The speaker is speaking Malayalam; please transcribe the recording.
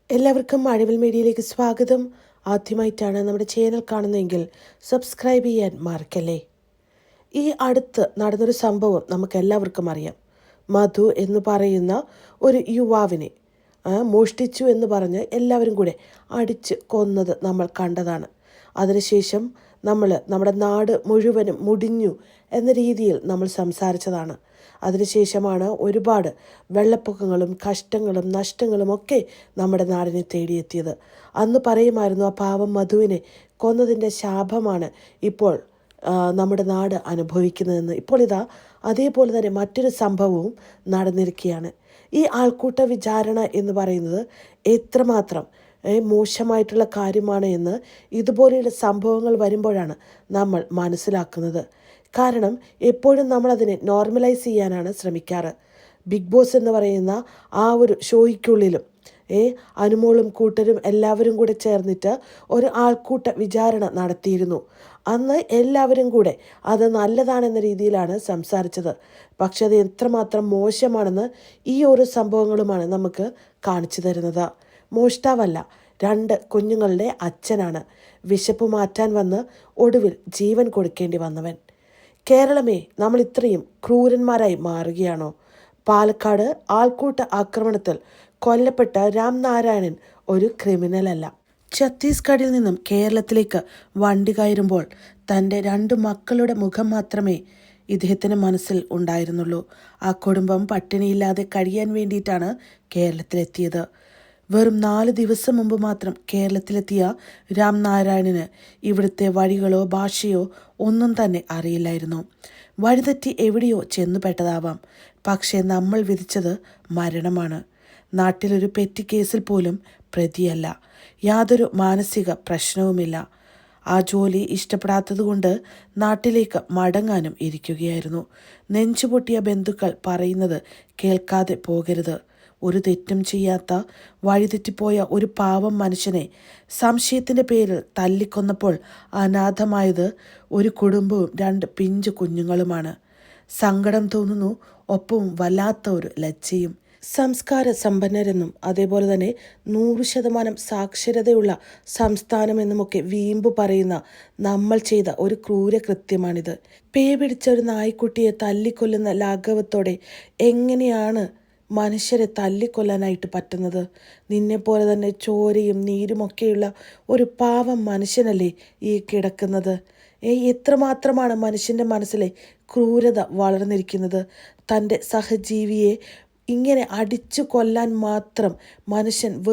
എല്ലാവർക്കും മഴവിൽ മീഡിയയിലേക്ക് സ്വാഗതം. ആദ്യമായിട്ടാണ് നമ്മുടെ ചാനൽ കാണുന്നതെങ്കിൽ സബ്സ്ക്രൈബ് ചെയ്യാൻ മറക്കല്ലേ. ഈ അടുത്ത് നടന്നൊരു സംഭവം നമുക്കെല്ലാവർക്കും അറിയാം. മധു എന്ന് പറയുന്ന ഒരു യുവാവിനെ മോഷ്ടിച്ചു എന്ന് പറഞ്ഞ് എല്ലാവരും കൂടെ അടിച്ച് കൊന്നത് നമ്മൾ കണ്ടതാണ്. അതിനുശേഷം നമ്മുടെ നാട് മുഴുവനും മുടിഞ്ഞു എന്ന രീതിയിൽ നമ്മൾ സംസാരിച്ചതാണ്. അതിനുശേഷമാണ് ഒരുപാട് വെള്ളപ്പൊക്കങ്ങളും കഷ്ടങ്ങളും നഷ്ടങ്ങളും ഒക്കെ നമ്മുടെ നാടിനെ തേടിയെത്തിയത്. അന്ന് പറയുമായിരുന്നു, ആ പാവം മധുവിനെ കൊന്നതിൻ്റെ ശാപമാണ് ഇപ്പോൾ നമ്മുടെ നാട് അനുഭവിക്കുന്നതെന്ന്. ഇപ്പോൾ ഇതാ അതേപോലെ തന്നെ മറ്റൊരു സംഭവവും നടന്നിരിക്കുകയാണ്. ഈ ആൾക്കൂട്ട വിചാരണ എന്ന് പറയുന്നത് എത്രമാത്രം മോശമായിട്ടുള്ള കാര്യമാണ് എന്ന് ഇതുപോലെയുള്ള സംഭവങ്ങൾ വരുമ്പോഴാണ് നമ്മൾ മനസ്സിലാക്കുന്നത്. കാരണം എപ്പോഴും നമ്മളതിനെ നോർമലൈസ് ചെയ്യാനാണ് ശ്രമിക്കാറ്. ബിഗ് ബോസ് എന്ന് പറയുന്ന ആ ഒരു ഷോയ്ക്കുള്ളിലും അനുമോളും കൂട്ടരും എല്ലാവരും കൂടെ ചേർന്നിട്ട് ഒരു ആൾക്കൂട്ട വിചാരണ നടത്തിയിരുന്നു. അന്ന് എല്ലാവരും കൂടെ അത് നല്ലതാണെന്ന രീതിയിലാണ് സംസാരിച്ചത്. പക്ഷെ അത് എത്രമാത്രം മോശമാണെന്ന് ഈ ഓരോ സംഭവങ്ങളുമാണ് നമുക്ക് കാണിച്ചു തരുന്നത്. മോഷ്ടാവല്ല, 2 കുഞ്ഞുങ്ങളുടെ അച്ഛനാണ്. വിശപ്പ് മാറ്റാൻ വന്ന് ഒടുവിൽ ജീവൻ കൊടുക്കേണ്ടി വന്നവൻ. കേരളമേ, നമ്മൾ ഇത്രയും ക്രൂരന്മാരായി മാറുകയാണോ? പാലക്കാട് ആൾക്കൂട്ട ആക്രമണത്തിൽ കൊല്ലപ്പെട്ട രാംനാരായണൻ ഒരു ക്രിമിനൽ അല്ല. ഛത്തീസ്ഗഡിൽ നിന്നും കേരളത്തിലേക്ക് വണ്ടി കയറുമ്പോൾ തൻ്റെ 2 മക്കളുടെ മുഖം മാത്രമേ ഇദ്ദേഹത്തിന് മനസ്സിൽ ഉണ്ടായിരുന്നുള്ളൂ. ആ കുടുംബം പട്ടിണിയില്ലാതെ കഴിയാൻ വേണ്ടിയിട്ടാണ് കേരളത്തിലെത്തിയത്. വെറും 4 ദിവസം മുമ്പ് മാത്രം കേരളത്തിലെത്തിയ രാംനാരായണന് ഇവിടുത്തെ വഴികളോ ഭാഷയോ ഒന്നും തന്നെ അറിയില്ലായിരുന്നു. വഴിതെറ്റി എവിടെയോ ചെന്നുപെട്ടതാവാം. പക്ഷേ നമ്മൾ വിധിച്ചത് മരണമാണ്. നാട്ടിലൊരു പെറ്റി കേസിൽ പോലും പ്രതിയല്ല. യാതൊരു മാനസിക പ്രശ്നവുമില്ല. ആ ജോലി ഇഷ്ടപ്പെടാത്തതുകൊണ്ട് നാട്ടിലേക്ക് മടങ്ങാനും ഇരിക്കുകയായിരുന്നു. നെഞ്ചുപൊട്ടിയ ബന്ധുക്കൾ പറയുന്നത് കേൾക്കാതെ പോകരുത്. ഒരു തെറ്റും ചെയ്യാത്ത വഴിതെറ്റിപ്പോയ ഒരു പാവം മനുഷ്യനെ സംശയത്തിൻ്റെ പേരിൽ തല്ലിക്കൊന്നപ്പോൾ അനാഥമായത് ഒരു കുടുംബവും 2 പിഞ്ചു കുഞ്ഞുങ്ങളുമാണ്. സങ്കടം തോന്നുന്നു, ഒപ്പവും വല്ലാത്ത ഒരു ലജ്ജയും. സംസ്കാര സമ്പന്നരെന്നും അതേപോലെ തന്നെ 100% സാക്ഷരതയുള്ള സംസ്ഥാനമെന്നുമൊക്കെ വീമ്പ് പറയുന്ന നമ്മൾ ചെയ്ത ഒരു ക്രൂരകൃത്യമാണിത്. പേ പിടിച്ച ഒരു നായ്ക്കുട്ടിയെ തല്ലിക്കൊല്ലുന്ന ലാഘവത്തോടെ എങ്ങനെയാണ് മനുഷ്യരെ തല്ലിക്കൊല്ലാനായിട്ട് പറ്റുന്നത്? നിന്നെപ്പോലെ തന്നെ ചോരയും നീരുമൊക്കെയുള്ള ഒരു പാവം മനുഷ്യനല്ലേ ഈ കിടക്കുന്നത്? എത്രമാത്രമാണ് മനുഷ്യൻ്റെ മനസ്സിലെ ക്രൂരത വളർന്നിരിക്കുന്നത്. തൻ്റെ സഹജീവിയെ ഇങ്ങനെ അടിച്ചു കൊല്ലാൻ മാത്രം മനുഷ്യൻ